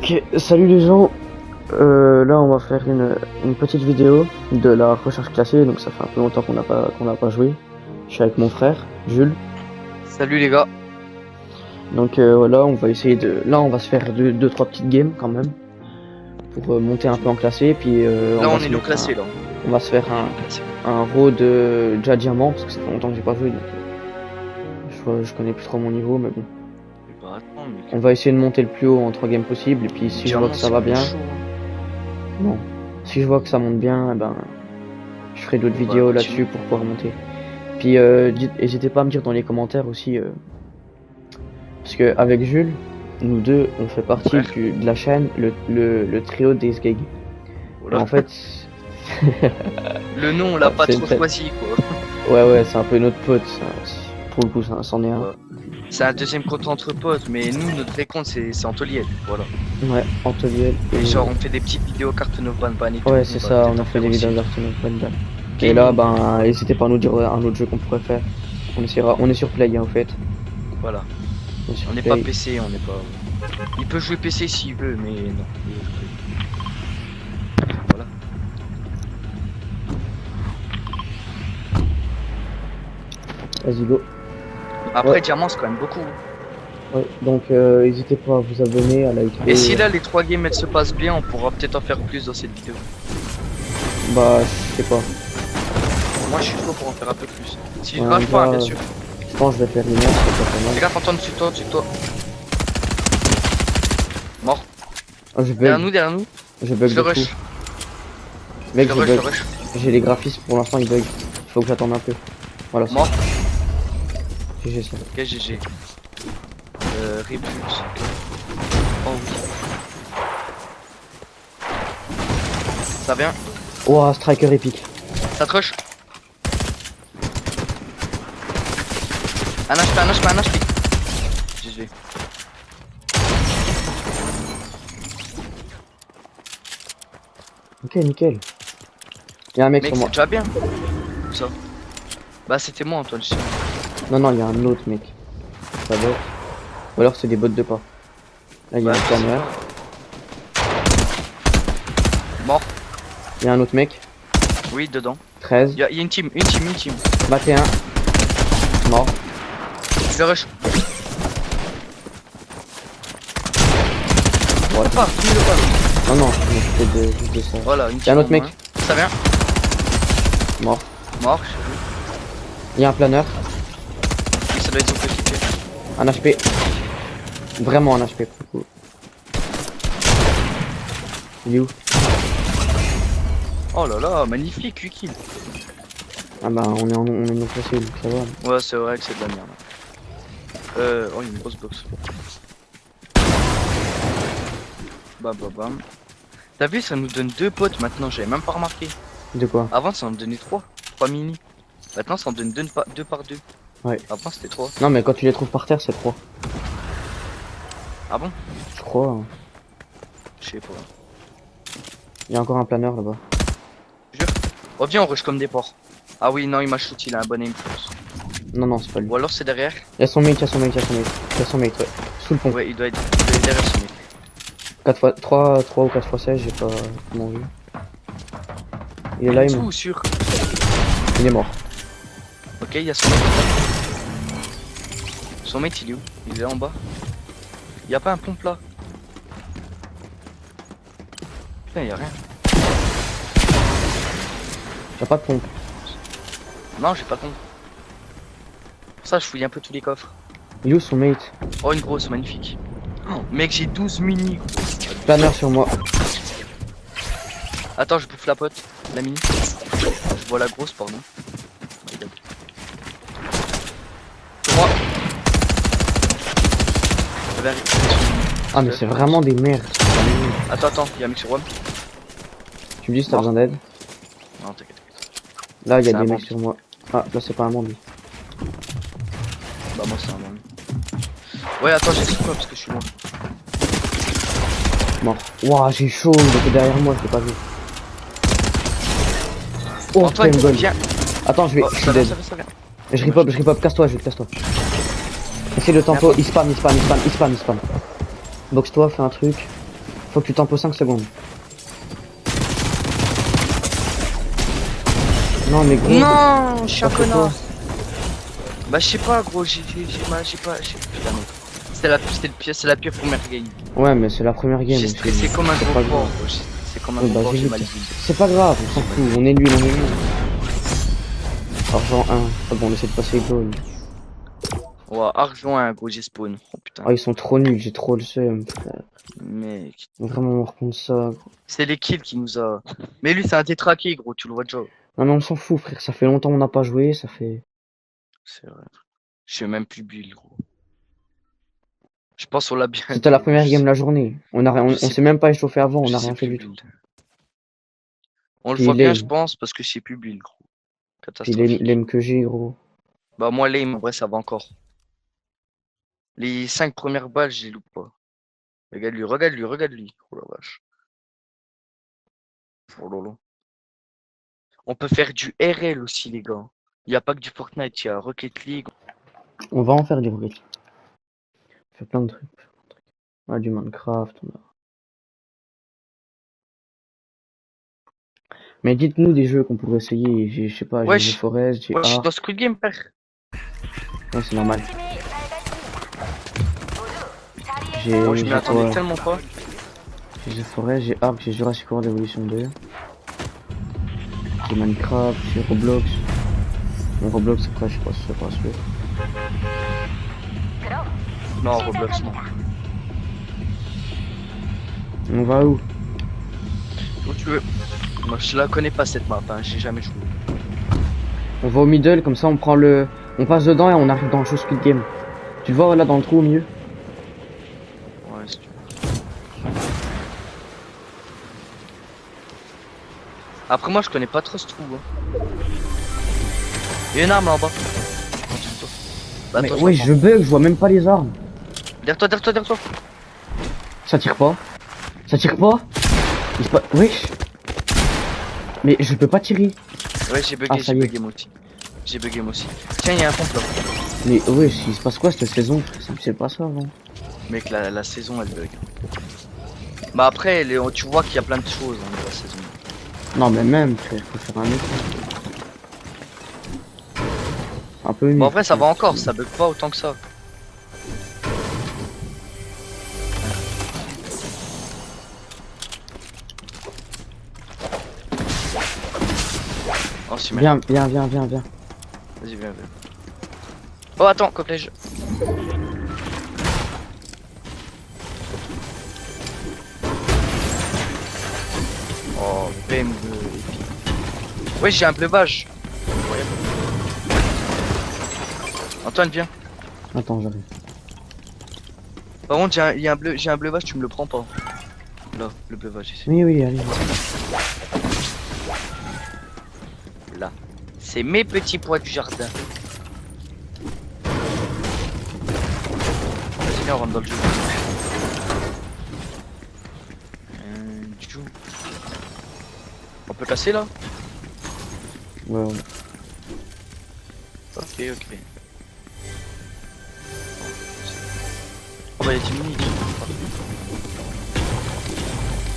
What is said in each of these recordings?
Ok, salut les gens. Là, on va faire une petite vidéo de la recherche classée. Donc, ça fait un peu longtemps qu'on n'a pas joué. Je suis avec mon frère, Jules. Salut les gars. Donc voilà, on va essayer de. Là, on va se faire deux trois petites games quand même pour monter un peu en classé. Puis Là on se est nous mettre classés là. on va se faire un road déjà diamant parce que ça fait longtemps que j'ai pas joué. Donc, je connais plus trop mon niveau, mais bon. Bah, attends, mec. On va essayer de monter le plus haut en 3 games possibles. Et puis si je vois que ça va bien. Chaud, hein. Bon, si je vois que ça monte bien, eh ben, je ferai d'autres vidéos continue. là-dessus pour pouvoir monter. Puis n'hésitez pas à me dire dans les commentaires aussi, parce que avec Jules, nous deux, on fait partie de la chaîne, le trio des Sgeg. Voilà. En fait, le nom on l'a pas c'est trop choisi quoi. ouais, c'est un peu notre pote. Pour le coup, c'en est un. Ouais. C'est un deuxième compte entre potes, mais nous notre vrai compte c'est Antoliel, voilà. Ouais, Antoliel. Et genre on fait des petites vidéos Cartoon of Ban et tout. Ouais, c'est ça, on a fait des vidéos d'Arsenal. Et là, ben, n'hésitez pas à nous dire un autre jeu qu'on pourrait faire. On essaiera. On est sur Play, hein, en fait. Voilà. On n'est pas PC, on n'est pas. Il peut jouer PC s'il veut, mais non. Voilà. Vas-y, go. Après Ouais. diamant c'est quand même beaucoup. Ouais, donc n'hésitez pas à vous abonner, à liker. Et si là les 3 games elles se passent bien, on pourra peut-être en faire plus dans cette vidéo. Bah, je sais pas. Moi je suis chaud pour en faire un peu plus. Si je Ouais, rage pas, là, bien sûr. Je pense que je vais faire une heure, c'est pas mal. Les gars, t'entends dessus de toi. Mort. Oh, je Derrière bug. nous. Je bug Je le de rush. fou. Mec, Je je le bug. rush. J'ai les graphismes pour l'instant, ils bug. Faut que j'attende un peu. Voilà. Mort. GG ça. Ok, GG. Refuse. Oh oui. Ça vient. Ouah, striker épique. Ça te rush. Un HP. GG. Ok, nickel. Y'a un mec Mec, sur c'est moi. déjà bien. Ça. Bah, c'était moi, Antoine. Non, il y a un autre mec. Ça bot. Ou alors c'est des bots de pas. Là, il y a un planeur. Mort. Il y a un autre mec. Oui, dedans. 13. Il y a une team. 21. Mort. Je le rush. Ouais. Pas, finis-le pas. Non, je fais juste de ça. Voilà, une Il y a un autre team en mec. moins. Ça vient. Mort. Mort. Il y a un planeur. Oui, ça doit être son coéquipier. Un HP. Vraiment un HP pour le coup. Il est où? Oh là là, magnifique, 8 kills. Ah bah on est non classé, donc ça va. Ouais, c'est vrai que c'est de la merde. Oh, il y a une grosse box. Bam. T'as vu, ça nous donne 2 potes maintenant, j'avais même pas remarqué. De quoi? Avant, ça en donnait 3 mini. Maintenant, ça en donne 2 par 2. Ouais. Avant, c'était 3. Non mais quand tu les trouves par terre c'est 3. Ah bon? Je crois. Hein. Je sais pas. Il y a encore un planeur là-bas. Jure. Oh, viens, on rush comme des porcs. Ah oui, non, il m'a shoot, il a un bon aim. Non, c'est pas lui. Ou alors c'est derrière. Il y a son mate, ouais. Sous le pont. Ouais, il doit être derrière ce mec. 3 ou 4 fois 16, j'ai pas comment vu. Il est là, Tout sûr. il est mort. Ok, il y a son mate. Son mate, il est où? Il est en bas. Il y a pas un pompe là? Putain, il y a rien. Y'a pas de pompe. Non, j'ai pas de pompe. Pour ça, je fouille un peu tous les coffres. Il est où son mate? Oh, une grosse, magnifique. Oh, mec, j'ai 12 mini. Planeur sur moi. Attends, je bouffe la pote, la mini. Je vois la grosse, pardon. Sur moi. Ah mais c'est vraiment des merdes. Attends, il y a un mec sur WAM. Tu me dis si t'as besoin d'aide? Non, t'inquiète. Là il y a C'est des un mecs bandit. sur moi. Ah là c'est pas un bandit. Bah, moi, c'est un bandit. Ouais, attends, j'ai sur quoi parce que je suis loin. Mort. Ouah j'ai chaud, il était derrière moi, je l'ai pas vu. Oh Antoine, putain, une viens. Attends, je Oh, suis ça dead. vient. Je ripop, casse-toi, casse-toi. Essaye de tempo, il spam. Boxe-toi, fais un truc. Faut que tu tempos 5 secondes. Non mais gros. Non, je suis un t'as fait connard. quoi? Bah je sais pas gros, j'ai pas, putain, mais c'est la pire première game. Ouais mais c'est la première game. J'ai aussi. stressé comme un C'est gros pas porc, grave. gros. C'est comme un Ouais, gros bah, porc, j'ai j'ai vu mal que- dit. C'est pas grave, on s'en fout, on est nul, on est nul. Argent 1. Ah bon, on essaie de passer goal. Ouais, argent un gros, j'ai spawn. Oh putain, Ah, ils sont trop nuls, j'ai trop le seum, frère. mec. Vraiment, on reprend ça, gros. C'est les kills qui nous a. Mais lui, c'est un tétraqué, gros, tu le vois déjà. Non mais on s'en fout, frère, ça fait longtemps qu'on n'a pas joué, ça fait... C'est vrai. Je sais même plus build, gros. Je pense on l'a bien C'était la build. première game de la journée. On Je sais s'est même pas échauffé avant, on je a sais rien fait plus du tout. build. On le Puis voit bien, je lame. pense, parce que je sais plus build, gros. Puis lame, Catastrophique. lame que j'ai, gros. Bah, moi, lame, en vrai, ça va encore. Les 5 premières balles, je les loupe pas. Regarde lui, regarde lui, regarde lui. Oh la vache. Oh lolo. On peut faire du RL aussi, les gars. Il n'y a pas que du Fortnite, il y a Rocket League. On va en faire du Rocket League. On fait plein de trucs. On a du Minecraft, on a... Mais dites-nous des jeux qu'on pourrait essayer. J'ai, je sais pas, j'ai The Wesh, Forest, j'ai wesh, je suis dans Ark. Squid Game, père. Ouais, c'est normal. Moi, je m'y J'ai attendais quoi? tellement pas. J'ai The Forest, j'ai Ark, j'ai Jurassic World Evolution 2. J'ai Minecraft, j'ai Roblox. Bon, Roblox, après, je sais pas si c'est pas sûr. Non, Roblox, non. On va où? Où tu veux. Moi, je la connais pas cette map, hein. J'ai jamais joué. On va au middle, comme ça on prend le... On passe dedans et on arrive dans le show Squid Game. Tu le vois là dans le trou au milieu? Ouais, si tu veux. Après, moi, je connais pas trop ce trou. Hein. Il y a une arme là en bas. Bah, Mais attends, ouais, je je bug, je vois même pas les armes. derrière toi, derrière toi, derrière toi. Ça tire pas. Ça tire pas. Il se passe... Wesh. Mais je peux pas tirer. Ouais, j'ai bugué, Ah, ça j'ai y est. bugué moi aussi. J'ai bugué moi aussi. Tiens, il y a un pompe là. Mais wesh, il se passe quoi cette saison? Ça me fait pas ça avant. Mec, la saison elle bug. Bah après, tu vois qu'il y a plein de choses dans la saison. Non mais même, frère, faut faire un effort. Un peu mieux. Bon, en vrai, ça va encore, ça bug pas autant que ça. Oh, si, Viens. Vas-y, viens. Oh, attends, copège. Oh, PM2. Ouais, j'ai un bleuvage. Incroyable. Antoine, viens. Attends, j'arrive. Par contre, j'ai un bleuvage, tu me le prends pas. Là, le bleuvage ici. Oui, allez. Là. C'est mes petits pois du jardin. Vas-y, viens, on rentre dans le jeu. Du coup. On peut casser là? Ouais. Ok. Oh bah il y a 10 minutes.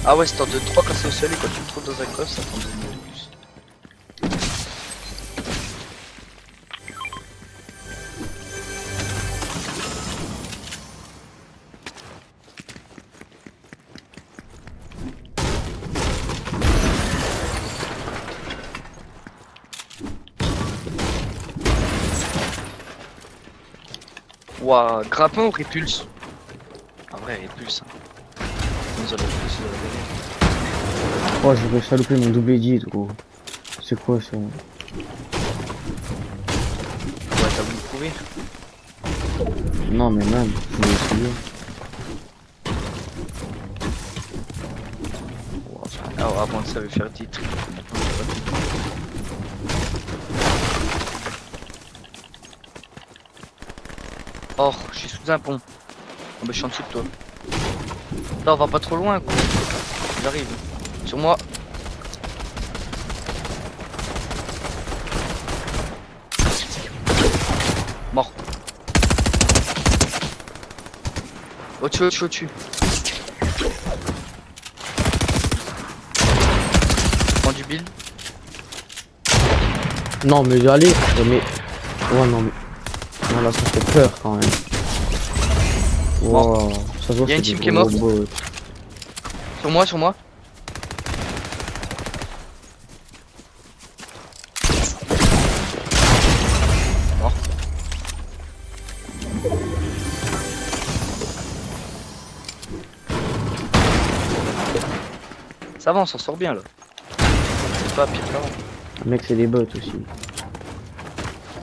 Ah ouais, c'est temps de 3 casser au sol et quand tu me trouves dans un coffre, ça prend 2 minutes de plus. Ouah, grappin ou répulse? En vrai, répulse. Hein. Nous allons plus Oh, j'ai réussi à louper mon double edit, gros. C'est quoi ça? Ouais, t'as voulu courir? Non, mais même, je voulais essayer. Alors avant ça veut faire des trucs. Or, je suis sous un pont. Oh bah je suis en dessous de toi. Là on va pas trop loin quoi. J'arrive. Sur moi. Mort. Au-dessus. Build. Non, mais allez, mais. Ouais, non, mais. Non, là, ça fait peur quand même. Wow, ça se voit, Y a une c'est team des qui est gros morte. bots. Sur moi, sur moi. Mort. Ça va, on s'en sort bien là. C'est pas pire qu'avant. Mec, c'est des bots aussi.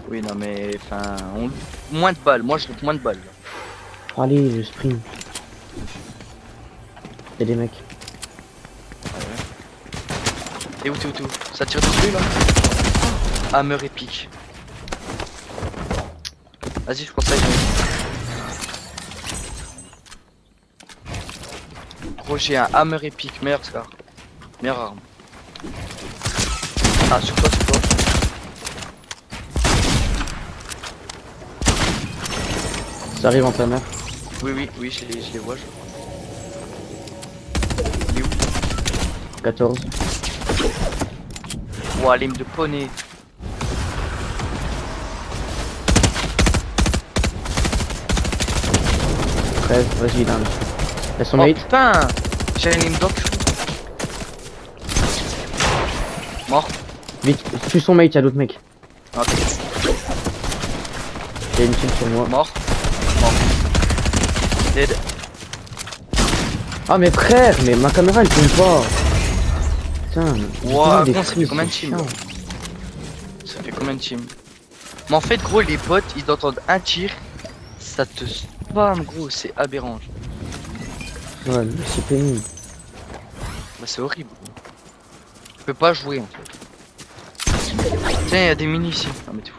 Oui, non, mais enfin, moins de balles. Moi, je trouve moins de balles. Allez, je sprint. Y'a des mecs. T'es où, t'es où, t'es où? Ça tire dessus là? Hammer épique. Vas-y, je conseille. Gros, j'ai un hammer épique, meilleur scar. Meilleure arme. Ah, sur toi, sur toi. Ça arrive en plein air. Oui, oui, oui, je les vois. Il est où? 14. Ouah, lime de poney. Bref, vas-y, là. Y'a son Oh mate. putain! J'ai un lime doc. Mort. Vite, tue son mate, y'a d'autres mecs. Ah, t'inquiète. Y'a une kill sur moi. Mort. Mort. Dead. Ah, mais frère, mais ma caméra elle tourne pas. Putain, Ouah, des bon, ça fait frises, combien de c'est teams, là? chiant. Ça fait combien de teams? Mais en fait, gros, les potes, ils entendent un tir. Ça te spam, gros, c'est aberrant. Ouais, mais c'est pénible. Bah, c'est horrible. Je peux pas jouer en fait. Tiens, il y a des mini ici. Non, mais t'es fou.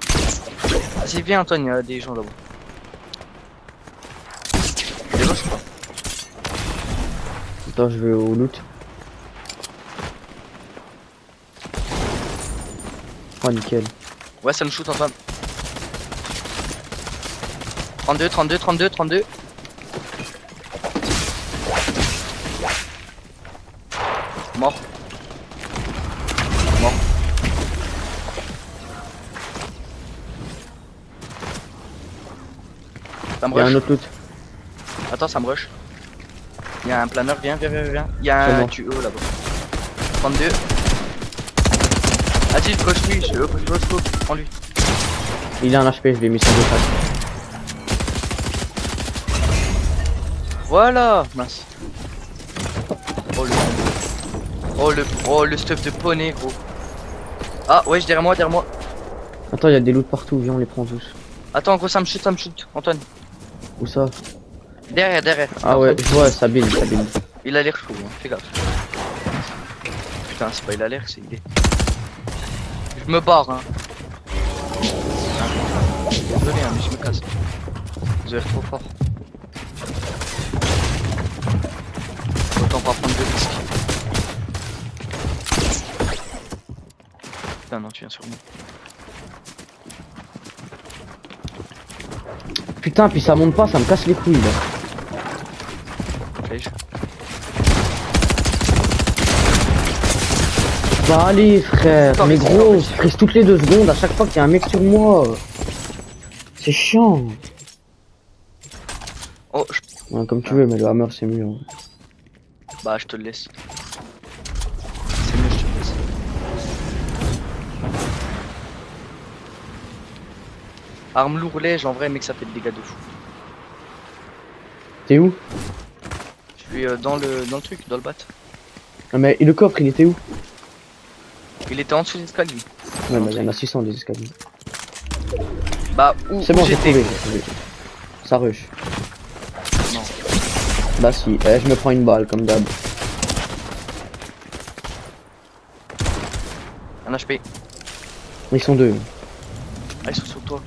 Vas-y, viens, Antoine, il y a des gens là-bas. Des gens, je crois. Attends, je vais au loot. Oh, nickel. Ouais, ça me shoot, Antoine. 32, 32, 32, 32. Mort. Mort. Ça me Y'a un rush. autre loot. Attends, ça me rush. Il y a un planeur, viens, viens, viens, viens. Il y a C'est un bon. tuyau là-bas. 32. Vas-y, coach lui, je scope, prends lui. Il a un HP, je l'ai mis sur deux pattes. Voilà, mince. Oh le stuff de poney, gros. Ah ouais, derrière moi, derrière moi. Attends, y'a des loots partout, viens, on les prend tous. Attends, gros, ça me shoot, Antoine. Où ça? Derrière, derrière. Ah ouais, je vois, ça build, ça build. Il a l'air chaud, hein. Fais gaffe. Putain, c'est pas il a l'air, c'est il est. Je me barre, hein. Désolé, hein, mais je me casse. Vous avez l'air trop fort. Autant pas prendre de risques. Putain, non, tu viens sur moi. Putain, puis ça monte pas, ça me casse les couilles là. Flèche. Bah allez frère, Attends, mais mais gros, c'est je frise toutes les 2 secondes à chaque fois qu'il y a un mec sur moi. C'est chiant. Oh, Ouais, comme tu veux, mais le hammer c'est mieux. Hein. bah, je te le laisse. C'est mieux, je te le laisse. Arme lourd-lège, en vrai, mec, ça fait des dégâts de fou. T'es où? Je suis dans le truc, dans le bat. Ah mais et le coffre il était où? Il était en dessous des escaliers. Ouais, bah il y en a 600 des escaliers. Bah, où C'est bon, j'ai j'étais. trouvé, j'ai trouvé. Ça rush. Non. Bah si, je me prends une balle comme d'hab. Un HP. Ils sont 2. Ah, ils sont sur toi.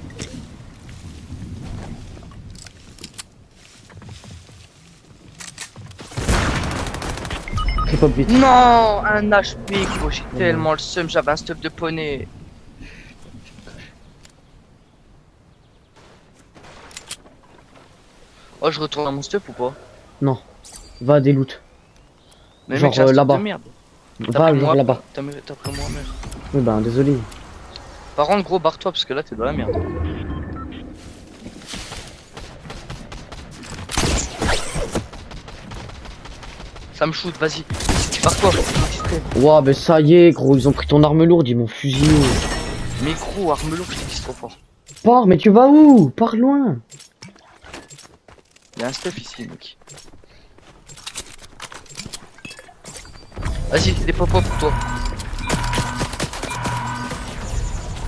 Trip up vite. Non, un HP, gros, j'ai tellement le seum, j'avais un stuff de poney. Oh, je retourne dans mon stuff ou pas? Non. Va à des loots. Mais Genre, mec, j'ai un stuff là-bas. de merde. Va genre là-bas. T'as pris moi, merde. Oui, ben désolé. Par contre, gros, barre-toi parce que là, t'es dans la merde. Ça me shoot, vas-y. Barre-toi. Ouah, ben ça y est, gros, ils ont pris ton arme lourde, ils m'ont fusillé. Mais gros, arme lourde, je te dis trop fort. Pars, mais tu vas où? Pars loin. Y'a un stuff ici, mec. Vas-y, des pop-up pour toi.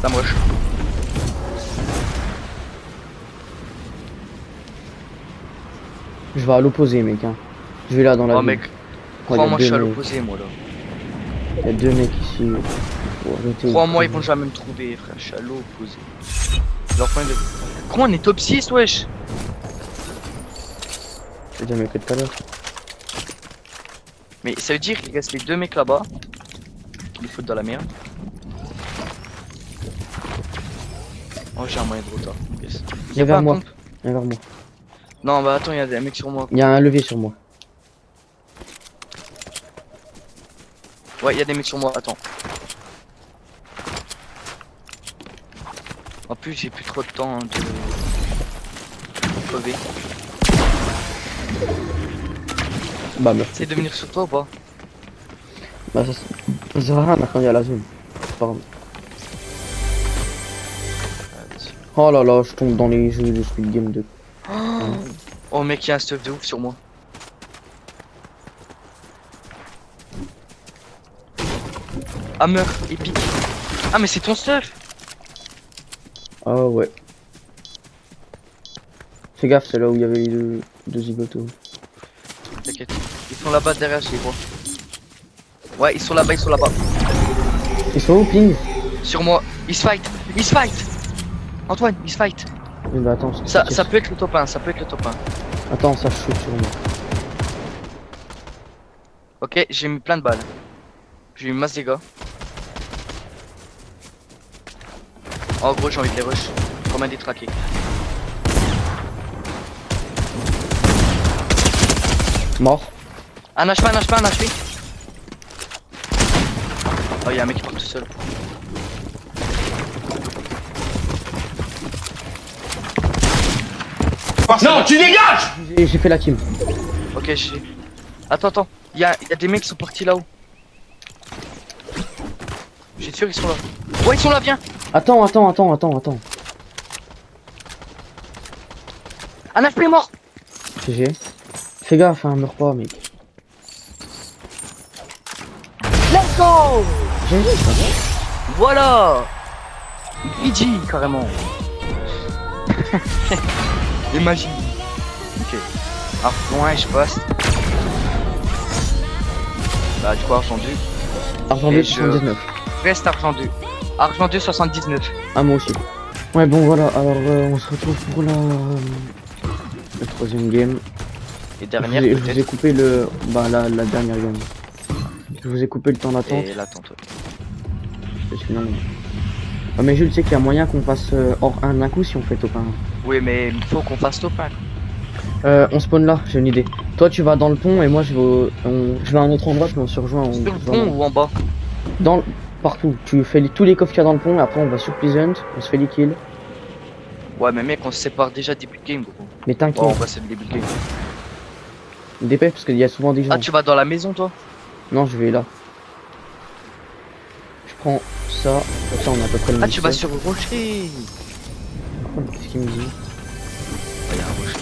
Ça me rush. Je vais à l'opposé, mec. Hein. Je vais là dans la Oh, ville. mec. Oh, Crois-moi, je y a suis à deux mecs. l'opposé, moi, là. Il y a deux mecs ici. Oh, arrêtez. Crois-moi, ils vont jamais me trouver, frère. Je suis à l'opposé. Leur point de. Comment on est top 6, wesh? C'est déjà mieux que tout à l'heure. Mais ça veut dire qu'il reste les deux mecs là-bas. Qui les foutent dans la merde. Oh, j'ai un moyen de retard. Yes. Viens pas vers un moi. pompe Viens vers moi. Non, bah attends, y'a des mecs sur moi. Il y a un levier sur moi. Ouais, y'a des mecs sur moi, attends. En plus, j'ai plus trop de temps de crever. Bah, merci. C'est de venir sur toi ou pas? Bah, ça sert à rien maintenant, il y a la zone. C'est pas grave. Oh là là, je tombe dans les jeux de Squid Game 2. Oh mec, y'a un stuff de ouf sur moi. Hammer, épique. Ah mais c'est ton stuff. Ah ouais. Fais gaffe, c'est là où il y avait les deux zigotos. T'inquiète. Ils sont là-bas derrière, je les vois. Ouais, ils sont là-bas, ils sont là-bas. Ils sont où, ping? Sur moi. Ils se fight. Ils se fight. Antoine, ils se fight. Oui, bah attends, Ça peut être le top 1, ça peut être le top 1. Attends, ça shoot sur moi. Ok, j'ai mis plein de balles. J'ai eu masse dégâts. Oh gros, j'ai envie de les rush. Comme un détraqué. Mort. Un HP, un HP, un HP. Oh, y'a un mec qui part tout seul. Non, tu dégages! J'ai fait la team. Ok, j'ai. Attends. Y'a des mecs qui sont partis là-haut. J'ai sûr qu'ils sont là. Ouais, ils sont là, viens! Attends. Un HP est mort! GG. Fais gaffe, hein, meurs pas, mec. Let's go! GG, ça va. Voilà! PG, carrément. Imagine. Ok. Alors, loin, je passe. Bah, du coup, argent 2. Argent Et 2, je- 79. Reste argent 2. Argent 2, 79. Ah, moi aussi. Ouais, bon, voilà. Alors, on se retrouve pour la troisième game. Et Je dernière, vous ai peut-être. coupé le... Bah, la dernière game. Je vous ai coupé le temps d'attente. Et l'attente, ouais. Parce que non... Ah, mais Jules, tu sais qu'il y a moyen qu'on passe hors 1 d'un coup si on fait top 1. Oui, mais il faut qu'on fasse top 1. On spawn là, j'ai une idée. Toi, tu vas dans le pont et moi, je vais à un autre endroit, puis on se rejoint. Sur le pont ou en bas? Partout. Tu fais tous les coffres qu'il y a dans le pont et après, on va sur Pleasant, on se fait les kills. Ouais, mais mec, on se sépare déjà début de game, gros. Mais Bon, on t'inquiète, va se le début de game. dépêche parce qu'il y a souvent des gens. Ah, tu vas dans la maison, toi? Non, je vais là. Je prends ça, comme ça on a à peu près le même Ah, tu vas stuff. sur le rocher. Oh, qu'est-ce qu'il me dit? Ah, y'a un rocher.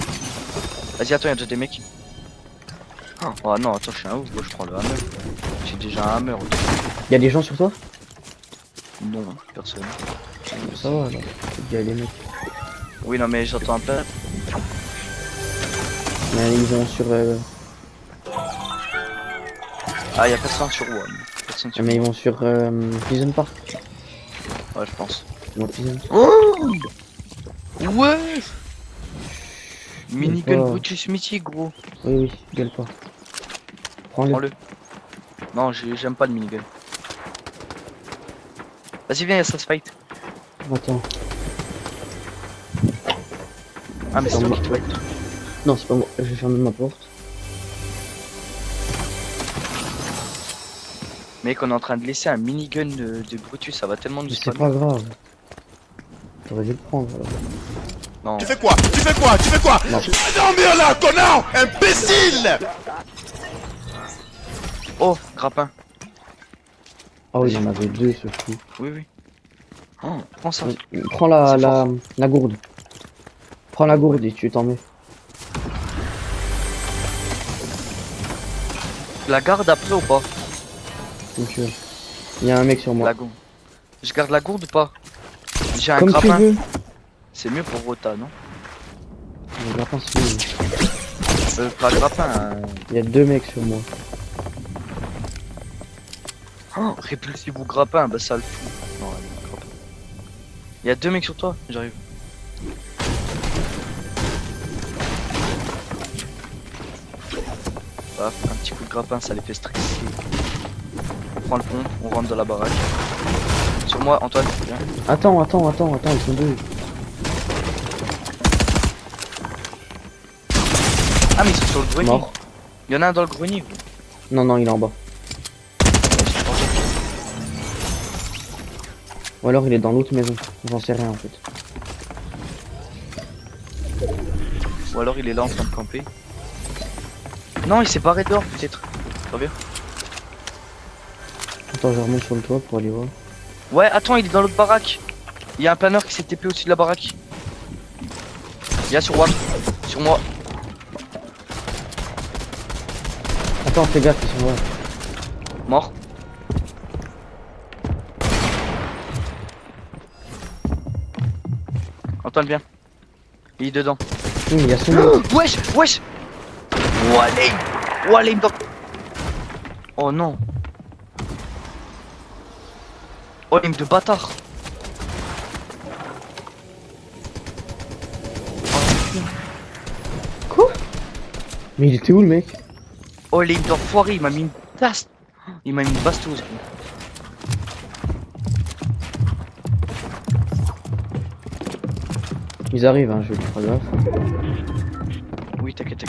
Vas-y, attends, y'a déjà des mecs. Oh non, attends, je suis un ouf, moi je prends le hammer. J'ai déjà un hammer. Ok. Il y a des gens sur toi? Non, personne. Ça va alors. Il y a les mecs. Oui, non, mais j'entends un peu. Mais ils vont sur. Ah, y'a personne sur WAM. Personne sur Mais ils vont sur Pleasant Park. Ouais, je pense. Moi, Pleasant. Ouais! Minigun pas. Brutus mythique, gros. Oui, gueule pas. Prends-le. Prends-le. Non, j'aime pas le minigun. Vas-y, viens, y'a ça se fight. Attends. Ah, mais c'est Attends, toi qui te fight. Non, c'est pas moi. Je vais fermer ma porte. Mec, on est en train de laisser un minigun de Brutus, ça va tellement nous Mais c'est spammer. pas grave. T'aurais dû le prendre. Alors. Non. Tu fais quoi? Tu fais quoi? Tu fais quoi? Non. Dormir là, connard! Imbécile! Oh, grappin. Ah oui, il y en avait deux, ce fou. Oui, oui. Oh, prends ça. Prends la gourde. Prends la gourde et tu t'en mets. La garde après ou pas? Comme tu veux. Il y a un mec sur moi. La gourde. Je garde la gourde ou pas? J'ai un Comme tu grappin. veux. C'est mieux pour Rota, non? Le grappin, c'est mieux. Pas grappin. Il y a deux mecs sur moi. Oh, répulsif ou grappin, bah ça le fout. Non, grappin. Il y a deux mecs sur toi, j'arrive. Paf, un petit coup de grappin, ça les fait stresser. On prend le pont, on rentre dans la baraque. Sur moi, Antoine, viens. Attends, ils sont deux. Ah, mais ils sont sur le grenier. Mort. Il y en a un dans le grenier. Non, il est en bas. Ou alors il est dans l'autre maison. J'en sais rien en fait. Ou alors il est là en train de camper. Non, il s'est barré dehors peut-être. Très bien. Attends, je remonte sur le toit pour aller voir. Ouais, attends, il est dans l'autre baraque. Il y a un planeur qui s'est TP au-dessus de la baraque. Il y a sur moi. Sur moi. Attends, fais gaffe, ils sont là. Mort. Antoine, viens. Il est dedans. Il y a son mec. Wesh, wesh. Wallet. Wallet dans... Oh non. Oh, l'aim de bâtard. Quoi? Mais il était où le mec? Oh, l'aim d'enfoiré, il m'a mis une tasse. Il m'a mis une bastose. Ils arrivent, hein, je vais faire gaffe. Oui, t'inquiète.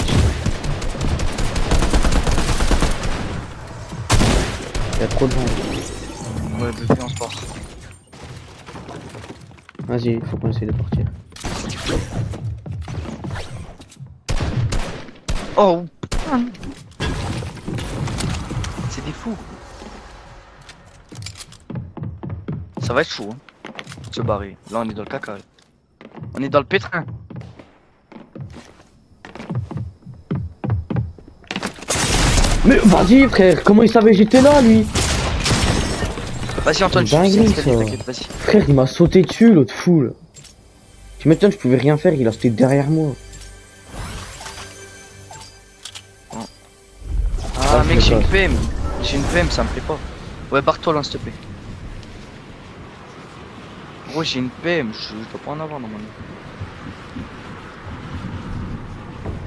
Il y a trop de gens. Ouais, bébé, on se barre. Vas-y, faut qu'on essaye de partir. Oh putain. C'est des fous. Ça va être chaud, hein. Faut se barrer. Là, on est dans le caca. Là. On est dans le pétrin. Mais vas-y frère, comment il savait que j'étais là lui? Vas-y, Antoine, je Dinguerie, suis ça. t'inquiète, vas-y. Frère, il m'a sauté dessus l'autre fou là. Tu m'étonnes, je pouvais rien faire, il a sauté derrière moi. Ah, je mec, me j'ai une casse. PM. J'ai une PM, ça me plaît pas. Ouais, barre-toi là, s'il te plaît. Gros, j'ai une PM, je dois pas en avoir normalement.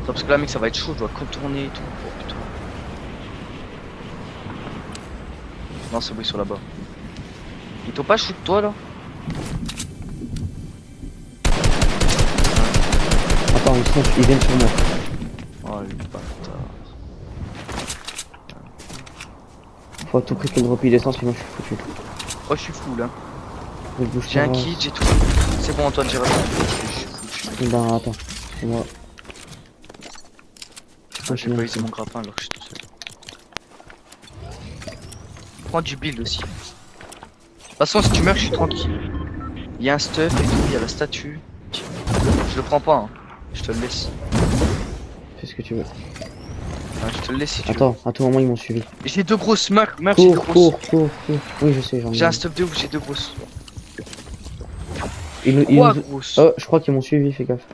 Non, parce que là, mec, ça va être chaud, je dois contourner et tout. Oh putain. Non, c'est bon, ils sont là-bas. Ils t'ont pas shoot toi là? Attends, ils viennent sur moi. Oh le bâtard. Faut à tout prix que le drop il descend, sinon je suis foutu. Oh, je suis fou là. Je bouge J'ai un pas. kit, j'ai tout. C'est bon, Antoine, j'ai raison. Je suis fou. Ben attends, c'est moi. Ah, j'ai pas usé mon grappin alors que je suis tout seul. Prends du build aussi. De toute façon, si tu meurs, je suis tranquille. Il y a un stuff et tout, il y a la statue. Je le prends pas, hein. Je te le laisse. Fais ce que tu veux. Enfin, je te le laisse si tu veux. Attends, à tout moment ils m'ont suivi. J'ai deux grosses, meurs, j'ai deux Cours, grosses. cours. Oui, je sais, j'en ai. J'ai un stuff de ouf, j'ai deux grosses. Ils Trois nous- grosses. Oh, je crois qu'ils m'ont suivi, fais gaffe.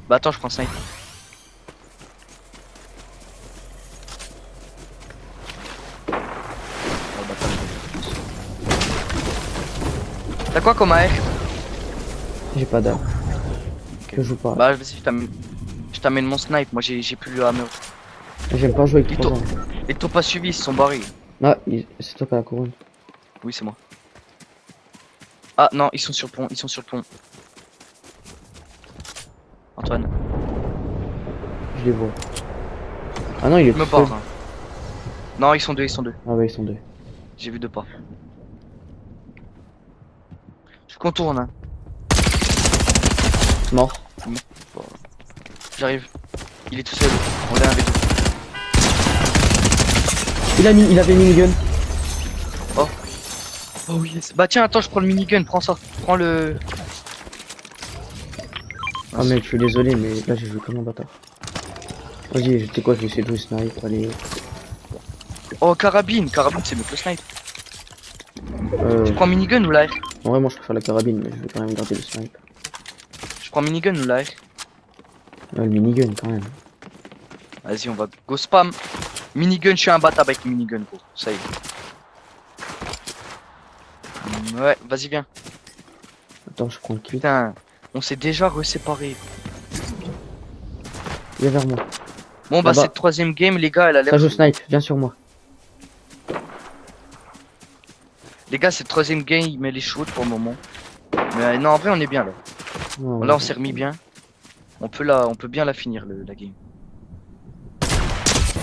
Bah attends, je prends 5. T'as quoi comme AR? J'ai pas d'arme. Je joue pas. Bah vas-y, je t'amène mon snipe, moi j'ai plus le hammer. J'aime pas jouer avec Ils 3 t'ont- ans. Ils t'ont pas suivi, ils se sont barrés. Ah, c'est toi qui as la couronne. Oui, c'est moi. Ah non, ils sont sur le pont, ils sont sur le pont. Antoine, Je les vois. Ah non, il est je me tout seul. barre. Hein. Non, ils sont deux, ils sont deux. Ah ouais, ils sont deux. J'ai vu deux pas. Je contourne, hein. Mort. J'arrive. Il est tout seul. On est un V2. Il avait minigun. Oh yes. Bah tiens, attends, je prends le minigun, prends ça. Prends le... Ah mec, je suis désolé, mais là j'ai joué comme un bâtard. Vas-y, tu sais quoi, je vais essayer de jouer snipe, allez. Oh, carabine. Carabine, c'est mieux que le snipe. Euh, Tu prends minigun ou l'AR? en vrai, moi je préfère la carabine, mais je vais quand même garder le snipe. Je prends minigun ou l'AR? Le minigun quand même. Vas-y, on va go spam. Minigun, je suis imbattable avec le minigun, gros. Ça y est. Ouais, vas-y, viens. Attends, je prends le kit. Putain, on s'est déjà reséparés. Viens vers moi. Bon, bah, Là-bas. cette troisième game, les gars, elle a l'air. Ça joue snipe, viens sur moi. Les gars, cette troisième game, il met les chaudes pour le moment. Mais non, en vrai, on est bien là. Non, Là, on s'est remis bien. On peut bien la finir, la game.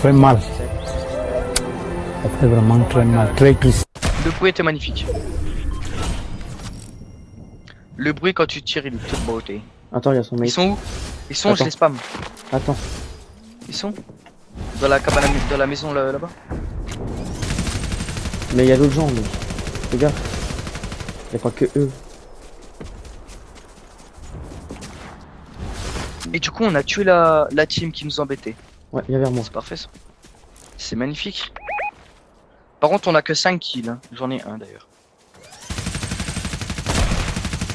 Très mal. Ça fait vraiment très mal, très triste. Le bruit était magnifique. Le bruit quand tu tires, il est toute beauté. Attends, il y a son Ils mate. sont où? Ils sont, je Attends. les spam. Attends. Ils sont dans la cabane, dans la maison là-bas. Mais il y a d'autres gens, mec. Fais gaffe. Il y a pas que eux. Et du coup, on a tué la team qui nous embêtait. Ouais, viens vers moi. C'est parfait ça. C'est magnifique. Par contre, on a que 5 kills. Hein. J'en ai un d'ailleurs.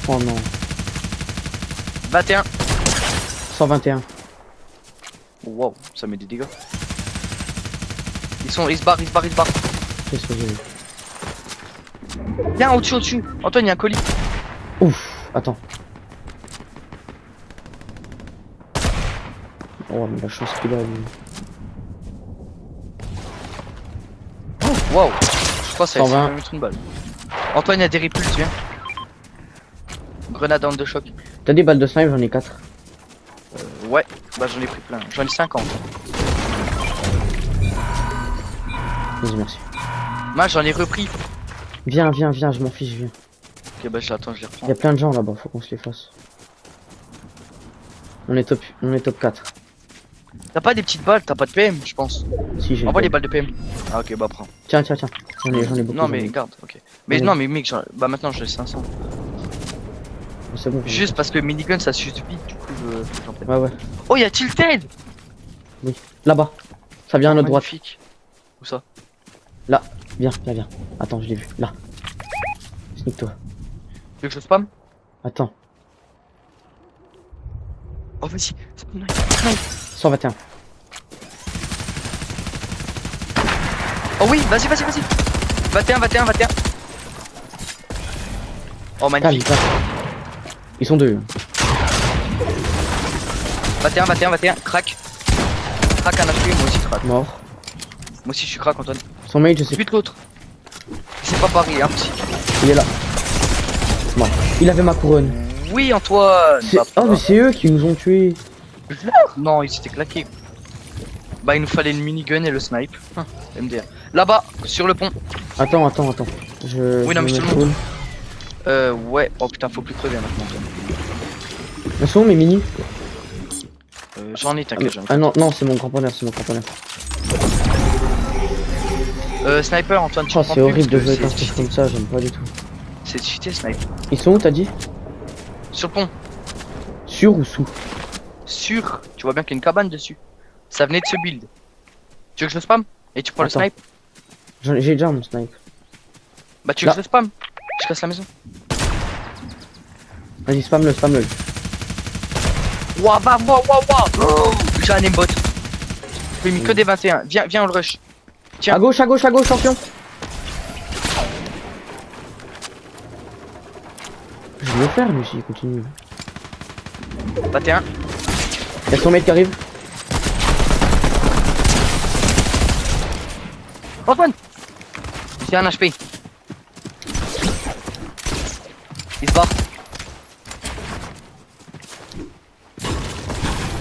Oh non. 21. 121. Wow, ça met des dégâts. Ils se barrent. Qu'est-ce que j'ai vu? Viens, au-dessus. Antoine, il y a un colis. Ouf. Attends. Oh, mais la chance qu'il a, lui. Wow. Je crois que ça 120. va mettre une balle. Antoine, il y a des repulses, viens. Grenade de choc. T'as des balles de snipe, j'en ai 4. Ouais, bah j'en ai pris plein. J'en ai 50. Vas-y, merci. Moi, j'en ai repris. Viens, je m'en fiche, viens. Ok, bah j'attends, je les reprends. Il y a plein de gens là-bas, faut qu'on se les fasse. On est top 4. T'as pas des petites balles, t'as pas de PM, je pense. Si, j'ai. Envoie les balles de PM. Ah, ok, bah prends. Tiens. J'en ai beaucoup. Non, j'en mais ai. garde, ok. Mais Oui. non, mais mec, bah maintenant j'ai 500. C'est bon. j'en ai Juste parce que le minigun ça se vite, du coup j'en prends. Ouais, ouais. Oh, y'a Tilted! Là-bas. Ça vient à notre droite. Magnifique. Où ça? Viens. Attends, je l'ai vu. Là. Sneak-toi. Tu veux que je spam? Attends. Oh, vas-y. 121. Oh oui, vas-y. 21. Oh, Calme, magnifique. calme. Ils sont deux. 21. Crac. Crac un HP, moi aussi crac. Mort. Moi aussi je suis crac, Antoine. Son mate, je sais. Vite l'autre. C'est pas pareil, hein, psy. Il est là. Mort. Il avait ma couronne. Oui, Antoine. C'est- Bah, Oh, mais c'est eux qui nous ont tués. non, ils s'étaient claqués. Bah, il nous fallait le minigun et le snipe. MDR. Là-bas, sur le pont. Attends. Oui, non, mais me je te mets le montre. full. Ouais. Oh putain, faut plus crever hein, maintenant, Antoine. Ils sont où mes mini? J'en ai, t'inquiète, j'en ai. Ah non, c'est mon cramponneur. Sniper, Antoine, tu Oh, prends c'est plus horrible de parce jouer que avec un stuff comme ça, j'aime pas du tout. c'est cheaté, sniper. Ils sont où, t'as dit? Sur le pont. Sur ou sous? Sur. Tu vois bien qu'il y a une cabane dessus. Ça venait de ce build. Tu veux que je le spam? Et tu prends Attends. le snipe? J'ai déjà mon snipe. Bah, tu veux Là. que je le spam? Je casse la maison. Vas-y, spam-le. Waouh. Oh, j'ai un aimbot. J'ai mis que des 21. Viens, on le rush. Tiens. À gauche, champion. Je vais le faire, lui, s'il continue. 21. Il y a son mate qui arrive. Antoine! J'ai un HP. Il se barre.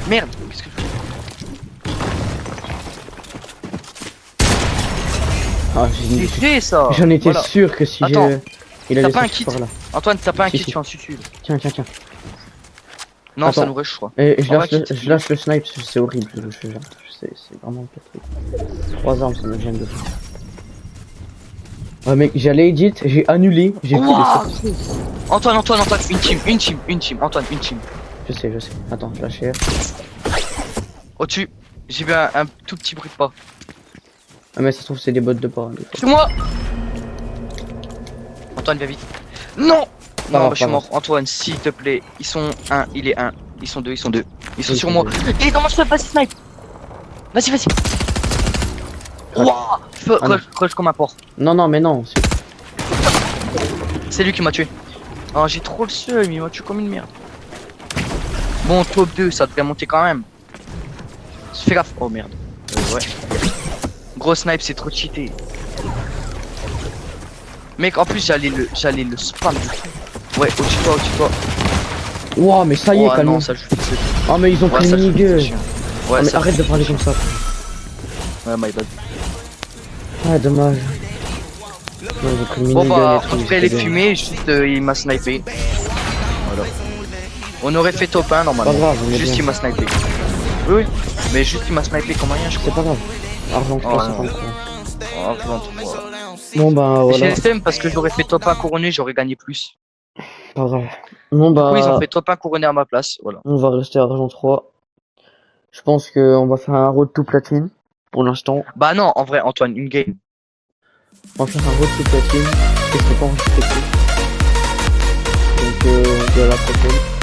Merde, qu'est-ce que je fais? Ah, C'est fait ça. j'en étais Voilà. sûr que si Attends, il allait pas un sortir kit? par là. Antoine, t'as pas un Si, kit si. sur un suicide? Tiens, tiens, tiens. Non, Attends. ça nous rush, je crois. Et je On va lâche, quitter. je lâche le snipe, c'est horrible. C'est vraiment le pire truc. 3 armes, ça me gêne de fou. Ouais, mec, j'allais edit, j'ai annulé, j'ai plus Ouah, les Antoine, une team, Antoine, une team. Je sais. Attends, je lâche. Au-dessus, j'ai vu un tout petit bruit de pas. Ah, mais ça se trouve, c'est des bots de pas. Hein, des fois. C'est moi. Antoine, viens vite. Non. Pas Non, grave, bah, je suis pas mort. Antoine, s'il te plaît. Ils sont 1, il est 1. Ils sont 2, ils sont 2. Ils sont Oui, sur c'est moi. vrai. Et comment je fais? Vas-y, snipe. Vas-y. Wouah. Ah, non. Rush comme un porc. Non, mais non. C'est lui qui m'a tué. Oh, j'ai trop le seum, il m'a tué comme une merde. Bon, top 2, ça devrait monter quand même. Fais gaffe. Oh merde. Ouais. Gros snipe, c'est trop cheaté. Mec, en plus, j'allais le spam du tout. Ouais, au-dessus de toi. Ouah, mais ça y est, Oh calme. non, ça joue. Ah, mais ils ont pris ça le joue. mini-gueux. Ouais, Ah, mais ça arrête de parler comme ça. Ouais, my bad. Ah, dommage. Ouais, ils ont pris le Bon mini-gun bah, et tout, après les c'était bien. fumées, juste il m'a snipé. Voilà. On aurait fait top 1 normalement. Pas grave, on est Juste bien. il m'a snipé. Oui, mais juste il m'a snipé comme rien, je C'est crois. pas grave. Argent Oh, 353. Oh, 23. Bon, bah, J'ai voilà. le seum parce que j'aurais fait top 1 couronné, j'aurais gagné plus. Pas grave. Bon, bah. Oui, ils ont fait top 1 couronné à ma place, voilà. On va rester à argent 3. Je pense qu'on va faire un road to platine. Pour l'instant, Bah non, en vrai, Antoine, une game. on va faire un road to platine. Et c'est pas enregistré. Donc, on se dit à la prochaine.